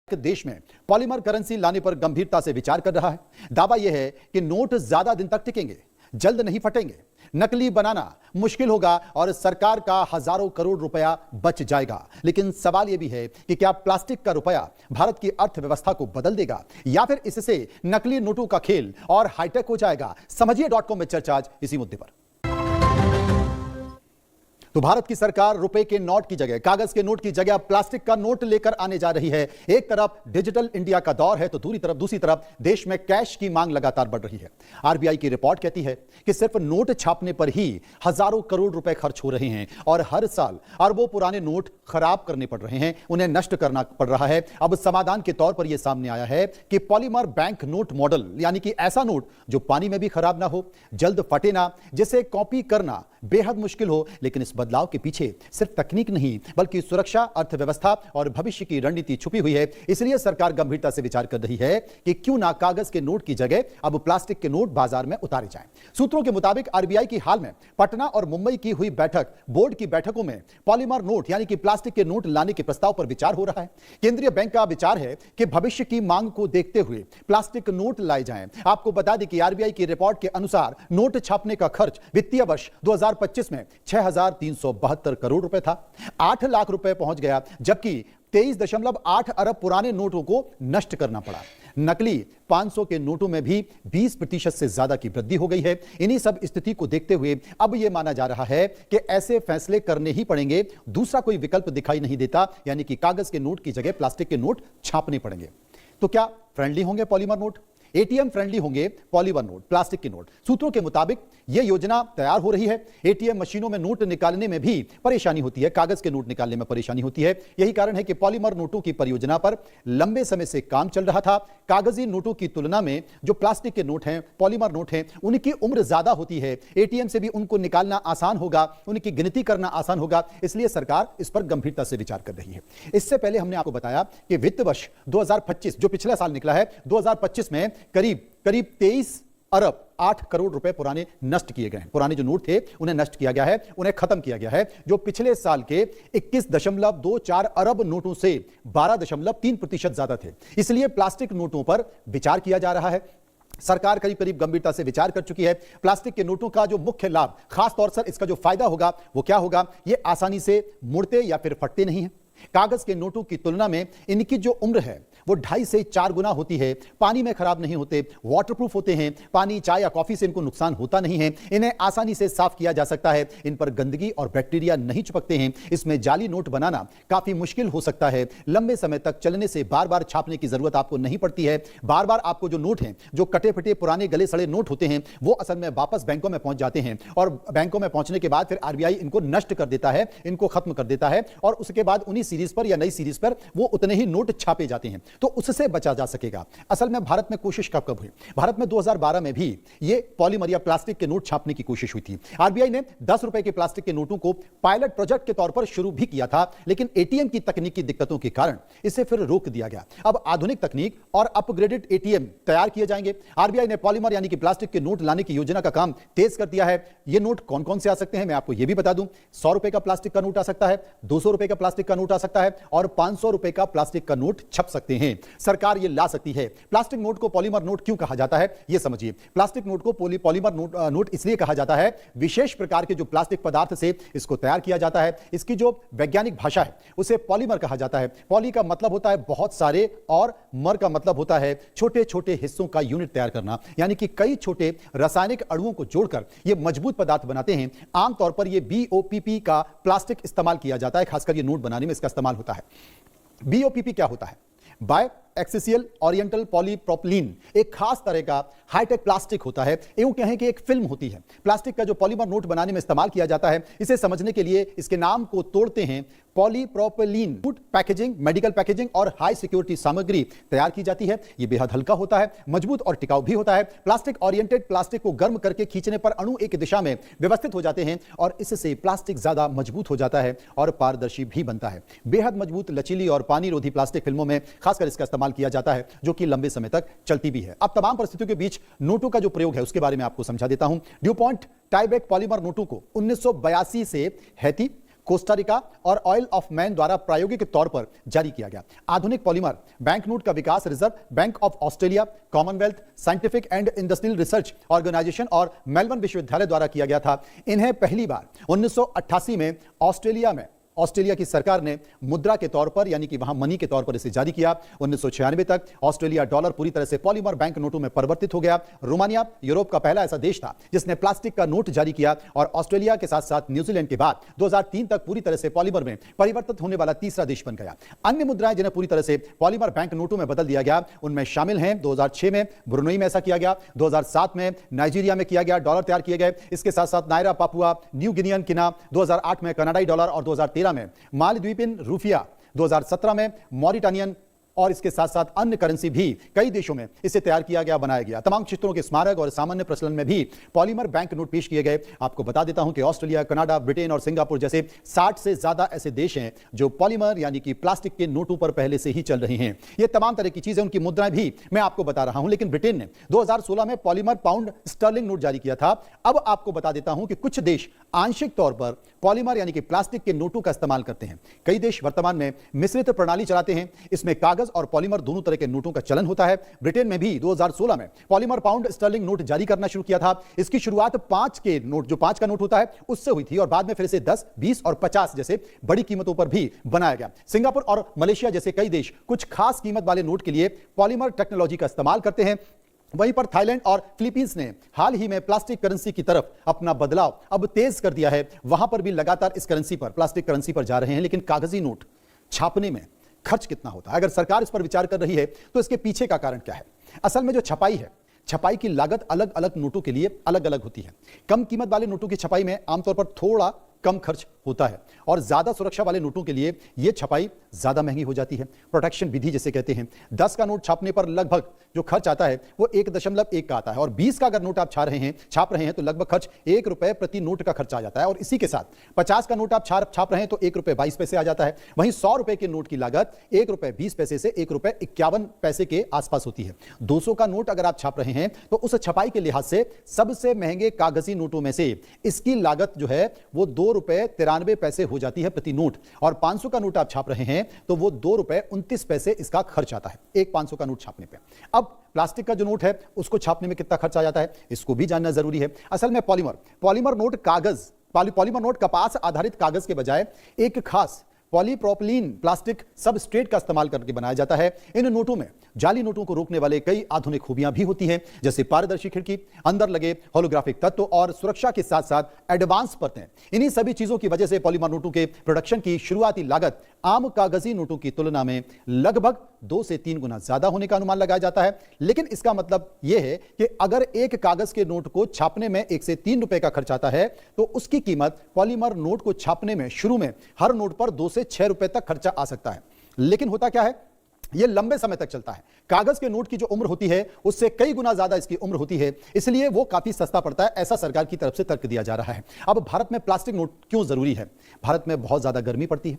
देश में polymer currency लाने पर गंभीरता से विचार कर रहा है। दावा यह है कि नोट ज्यादा दिन तक टिकेंगे, जल्द नहीं फटेंगे, नकली बनाना मुश्किल होगा और सरकार का हजारों करोड़ रुपया बच जाएगा। लेकिन सवाल यह भी है कि क्या प्लास्टिक का रुपया भारत की अर्थव्यवस्था को बदल देगा या फिर इससे नकली नोटों का खेल और हाईटेक हो जाएगा। समझिए .com में चर्चा आज इसी मुद्दे पर। तो भारत की सरकार रुपए के नोट की जगह, कागज के नोट की जगह प्लास्टिक का नोट लेकर आने जा रही है। एक तरफ डिजिटल इंडिया का दौर है तो दूसरी तरफ देश में कैश की मांग लगातार बढ़ रही है। आरबीआई की रिपोर्ट कहती है कि सिर्फ नोट छापने पर ही हजारों करोड़ रुपए खर्च हो रहे हैं और हर साल अरबों पुराने नोट खराब करने पड़ रहे हैं, उन्हें नष्ट करना पड़ रहा है। अब समाधान के तौर पर यह सामने आया है कि पॉलीमर बैंक नोट मॉडल, यानी कि ऐसा नोट जो पानी में भी खराब ना हो, जल्द फटे ना, जिसे कॉपी करना बेहद मुश्किल हो। लेकिन इस बदलाव के पीछे सिर्फ तकनीक नहीं बल्कि सुरक्षा, अर्थव्यवस्था और भविष्य की रणनीति छुपी हुई है। इसलिए सरकार गंभीरता से विचार कर रही है कि क्यों ना कागज के नोट की जगह अब प्लास्टिक के नोट बाजार में उतारे जाएं। सूत्रों के मुताबिक आरबीआई की हाल में पटना और मुंबई की हुई बोर्ड की बैठकों में पॉलीमर नोट यानी कि प्लास्टिक के नोट लाने के प्रस्ताव पर विचार हो रहा है। केंद्रीय बैंक का विचार है कि भविष्य की मांग को देखते हुए प्लास्टिक नोट लाए जाएं। आपको बता दें कि आरबीआई की रिपोर्ट के अनुसार नोट छापने का खर्च वित्तीय वर्ष 2025 में 6,372 करोड़ रुपए था, 8 लाख रुपए पहुंच गया, जबकि 23.8 अरब पुराने नोटों को नष्ट करना पड़ा। नकली 500 के नोटों में भी 20% से ज्यादा की वृद्धि हो गई है। इन्हीं सब स्थिति को देखते हुए अब यह माना जा रहा है कि ऐसे फैसले करने ही पड़ेंगे, दूसरा कोई विकल्प दिखाई नहीं देता, यानी कि कागज के नोट की जगह प्लास्टिक के नोट छापने पड़ेंगे। तो क्या फ्रेंडली होंगे पॉलीमर नोट? एटीएम फ्रेंडली होंगे पॉलीमर नोट, प्लास्टिक के नोट? सूत्रों के मुताबिक यह योजना तैयार हो रही है। एटीएम मशीनों में नोट निकालने में भी परेशानी होती है, कागज के नोट निकालने में परेशानी होती है। यही कारण है कि पॉलीमर नोटों की परियोजना पर लंबे समय से काम चल रहा था। कागजी नोटों की तुलना में जो प्लास्टिक के नोट हैं, पॉलीमर नोट हैं, उनकी उम्र ज्यादा होती है। एटीएम से भी उनको निकालना आसान होगा, उनकी गिनती करना आसान होगा, इसलिए सरकार इस पर गंभीरता से विचार कर रही है। इससे पहले हमने आपको बताया कि वित्त वर्ष 2025 जो पिछला साल निकला है, 2025 में करीब 23 अरब 8 करोड़ रुपए पुराने नष्ट किए गए हैं। पुराने जो नोट थे उन्हें नष्ट किया गया है, उन्हें खत्म किया गया है, जो पिछले साल के 21.24 अरब नोटों से 12.3% ज्यादा थे। इसलिए प्लास्टिक नोटों पर विचार किया जा रहा है। सरकार करीब गंभीरता से विचार कर चुकी है। प्लास्टिक के नोटों का जो मुख्य लाभ, खास तौर से इसका जो फायदा होगा वो क्या होगा? ये आसानी से मुड़ते या फिर फटते नहीं है। कागज के नोटों की तुलना में इनकी जो उम्र है वो 2.5 से 4 गुना होती है। पानी में खराब नहीं होते, वाटरप्रूफ होते हैं, पानी, चाय या कॉफी से इनको नुकसान होता नहीं है। इन्हें आसानी से साफ किया जा सकता है, इन पर गंदगी और बैक्टीरिया नहीं चिपकते हैं। इसमें जाली नोट बनाना काफी मुश्किल हो सकता है। लंबे समय तक चलने से बार बार छापने की जरूरत आपको नहीं पड़ती है। बार बार आपको जो नोट हैं, जो कटे फटे पुराने गले सड़े नोट होते हैं, वो असल में वापस बैंकों में पहुंच जाते हैं और बैंकों में पहुंचने के बाद फिर आरबीआई इनको नष्ट कर देता है, इनको खत्म कर देता है और उसके बाद उन्हीं सीरीज पर या नई सीरीज पर वो उतने ही नोट छापे जाते हैं। तो उससे बचा जा सकेगा। असल में भारत में कोशिश कब हुई? भारत में 2012 में भी ये पॉलीमर या प्लास्टिक के नोट छापने की कोशिश हुई थी। आरबीआई ने 10 रुपए के प्लास्टिक के नोटों को पायलट प्रोजेक्ट के तौर पर शुरू भी किया था, लेकिन एटीएम की तकनीकी दिक्कतों के कारण इसे फिर रोक दिया गया। अब आधुनिक तकनीक और अपग्रेडेड एटीएम तैयार किए जाएंगे। आरबीआई ने पॉलीमर यानी कि प्लास्टिक के नोट लाने की योजना का काम तेज कर दिया है। ये नोट कौन कौन से आ सकते हैं मैं आपको यह भी बता दूं। 100 रुपए का प्लास्टिक का नोट आ सकता है, 200 रुपए का प्लास्टिक का नोट आ सकता है और 500 रुपए का प्लास्टिक का नोट छप सकते हैं। सरकार ये ला सकती है। प्लास्टिक नोट को पॉलीमर नोट क्यों कहा जाता है यह समझिए। प्लास्टिक नोट को पॉलीमर नोट इसलिए कहा जाता है, विशेष प्रकार के जो प्लास्टिक पदार्थ से इसको तैयार किया जाता है, इसकी जो वैज्ञानिक भाषा है उसे पॉलीमर कहा जाता है। पॉली का मतलब होता है बहुत सारे और मर का मतलब होता है छोटे छोटे हिस्सों का यूनिट तैयार करना, यानी कि कई छोटे रासायनिक अणुओं को जोड़कर यह मजबूत पदार्थ बनाते हैं। आमतौर पर यह BOPP का प्लास्टिक इस्तेमाल किया जाता है, खासकर यह नोट बनाने में इसका इस्तेमाल होता है। BOPP क्या होता है? बाय एक्सियल ओरिएंटल पॉलीप्रोपिलीन एक खास तरह का हाईटेक प्लास्टिक होता है। यूं कहें कि एक फिल्म होती है प्लास्टिक का जो पॉलीमर नोट बनाने में इस्तेमाल किया जाता है। इसे समझने के लिए इसके नाम को तोड़ते हैं। Polypropylene food packaging, medical packaging और हाई सिक्योरिटी सामग्री तैयार की जाती है। यह बेहद हल्का होता है, मजबूत और टिकाऊ भी होता है। प्लास्टिक ओरिएंटेड प्लास्टिक को गर्म करके खींचने पर अणु एक दिशा में व्यवस्थित हो जाते हैं और इससे प्लास्टिक ज्यादा मजबूत हो जाता है और पारदर्शी भी बनता है। बेहद मजबूत, लचीली और पानी रोधी प्लास्टिक फिल्मों में खासकर इसका इस्तेमाल किया जाता है, जो कि लंबे समय तक चलती भी है। अब तमाम परिस्थितियों के बीच नोटों का जो प्रयोग है उसके बारे में आपको समझा देता हूं। ड्यूपॉन्ट टाइबेक पॉलीमर नोटों को 1982 से हैती कोस्टारिका और ऑयल ऑफ मैन द्वारा प्रायोगिक तौर पर जारी किया गया। आधुनिक पॉलीमर बैंक नोट का विकास Reserve Bank of Australia, Commonwealth Scientific and Industrial Research Organisation और मेलबर्न विश्वविद्यालय द्वारा किया गया था। इन्हें पहली बार 1988 में ऑस्ट्रेलिया की सरकार ने मुद्रा के तौर पर, यानी कि वहां मनी के तौर पर इसे जारी किया। 1996 तक ऑस्ट्रेलिया डॉलर पूरी तरह से पॉलीमर बैंक नोटों में परिवर्तित हो गया। रोमानिया यूरोप का पहला ऐसा देश था जिसने प्लास्टिक का नोट जारी किया और ऑस्ट्रेलिया के साथ साथ न्यूजीलैंड के बाद 2003 तक पूरी तरह से पॉलीमर में परिवर्तित होने वाला तीसरा देश बन गया। अन्य मुद्राएं जिन्हें पूरी तरह से पॉलीमर बैंक नोटों में बदल दिया गया उनमें शामिल हैं 2006 में ब्रुनेई में ऐसा किया गया, 2007 में नाइजीरिया में किया गया, डॉलर तैयार किए गए। इसके साथ साथ नायरा, पापुआ न्यू गिनियन किना, 2008 में कनाडाई डॉलर और 2013 में मालदीवियन रूफिया, 2017 में मॉरिटानियन और इसके साथ साथ अन्य करेंसी भी कई देशों में इसे तैयार किया गया, बनाया गया। तमाम क्षेत्रों के स्मारक और सामान्य प्रचलन में भी पॉलीमर बैंक नोट पेश किए गए। आपको बता देता हूं कि ऑस्ट्रेलिया, कनाडा, ब्रिटेन और सिंगापुर जैसे 60 से ज्यादा ऐसे देश हैं जो पॉलीमर यानी कि प्लास्टिक के नोटों पर पहले से ही चल रहे हैं। ये तमाम तरह की चीजें, उनकी मुद्राएं भी मैं आपको बता रहा हूं। लेकिन ब्रिटेन ने 2016 में पॉलीमर पाउंड स्टर्लिंग नोट जारी किया था। अब आपको बता देता हूं कि कुछ देश आंशिक तौर पर पॉलीमर यानी कि प्लास्टिक के नोटों का इस्तेमाल करते हैं। कई देश वर्तमान में मिश्रित प्रणाली चलाते हैं। इसमें कागज और पॉलीमर दोनों तरह के नोटों का चलन होता है। ब्रिटेन में भी 2016 में पॉलीमर पाउंड स्टर्लिंग नोट जारी करना शुरू किया था। इसकी शुरुआत 5 के नोट, जो 5 का नोट होता है, उससे हुई थी और बाद में फिर से 10, 20 और 50 जैसे बड़ी कीमतों पर भी बनाया गया। सिंगापुर और मलेशिया जैसे कई देश कुछ खास कीमत वाले नोट के लिए पॉलीमर टेक्नोलॉजी का इस्तेमाल करते हैं। वहीं पर थाईलैंड और फिलीपींस ने हाल ही में प्लास्टिक करेंसी की तरफ अपना बदलाव अब तेज कर दिया है। वहां पर भी लगातार इस करेंसी पर, प्लास्टिक करेंसी पर जा रहे हैं। लेकिन कागजी नोट छापने में खर्च कितना होता है? अगर सरकार इस पर विचार कर रही है तो इसके पीछे का कारण क्या है? असल में जो छपाई है, छपाई की लागत अलग अलग नोटों के लिए अलग अलग होती है। कम कीमत वाले नोटों की छपाई में आमतौर पर थोड़ा कम खर्च होता है और ज्यादा सुरक्षा वाले नोटों के लिए यह छपाई ज्यादा महंगी हो जाती है। प्रोटेक्शन विधि जिसे कहते हैं, 10 का नोट छापने पर लगभग जो खर्च आता है वो 1.1 का आता है और 20 का अगर नोट आप छाप रहे हैं तो लगभग खर्च ₹1 प्रति नोट का खर्च आ जाता है। और इसी के साथ 50 का नोट आप छाप रहे हैं तो ₹1.22 आ जाता है। वहीं ₹100 के नोट की लागत ₹1.20 से ₹1.51 के आसपास होती है। 200 का नोट अगर आप छाप रहे हैं तो उस छपाई के लिहाज से सबसे महंगे कागजी नोटों में से इसकी लागत जो है वो ₹2.93 हो जाती है प्रति नोट। और 500 का नोट आप छाप रहे हैं तो वो ₹2.29 इसका खर्च आता है एक 500 का नोट छापने पे। अब प्लास्टिक का जो नोट है उसको छापने में कितना खर्च आ जाता है, इसको भी जानना जरूरी है। असल में पॉलीमर नोट पॉलीमर नोट कपास आधारित कागज के बजाय एक खास पॉलीप्रोपिलीन प्लास्टिक सबस्ट्रेट का इस्तेमाल करके बनाया जाता है। इन नोटों में जाली नोटों को रोकने वाले कई आधुनिक खूबियां भी होती हैं, जैसे पारदर्शी खिड़की, अंदर लगे होलोग्राफिक तत्व और सुरक्षा के साथ साथ एडवांस परतें। इन्हीं सभी चीजों की वजह से पॉलीमर नोटों के प्रोडक्शन की शुरुआती लागत आम कागजी नोटों की तुलना में लगभग 2 से 3 गुना ज्यादा होने का अनुमान लगाया जाता है। लेकिन इसका मतलब यह है कि अगर एक कागज के नोट को छापने में 1 से 3 रुपए का खर्च आता है तो उसकी कीमत पॉलीमर नोट को छापने में शुरू में हर नोट पर 2 से 6 रुपए तक खर्चा आ सकता है। लेकिन होता क्या है, यह लंबे समय तक चलता है। कागज के नोट की जो उम्र होती है उससे कई गुना ज्यादा इसकी उम्र होती है, इसलिए वो काफी सस्ता पड़ता है, ऐसा सरकार की तरफ से तर्क दिया जा रहा है। अब भारत में प्लास्टिक नोट क्यों जरूरी है? भारत में बहुत ज्यादा गर्मी पड़ती है,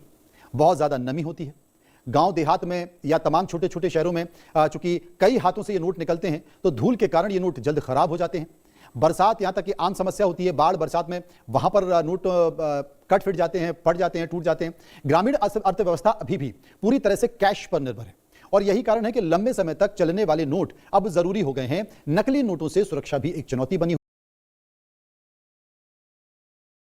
बहुत ज्यादा नमी होती है। गांव देहात में या तमाम छोटे छोटे शहरों में चूंकि कई हाथों से ये नोट निकलते हैं तो धूल के कारण ये नोट जल्द खराब हो जाते हैं। बरसात यहां तक कि आम समस्या होती है, बाढ़ बरसात में वहां पर नोट कट फिट जाते हैं, फट जाते हैं, टूट जाते हैं। ग्रामीण अर्थव्यवस्था अभी भी पूरी तरह से कैश पर निर्भर है और यही कारण है कि लंबे समय तक चलने वाले नोट अब जरूरी हो गए हैं। नकली नोटों से सुरक्षा भी एक चुनौती बनी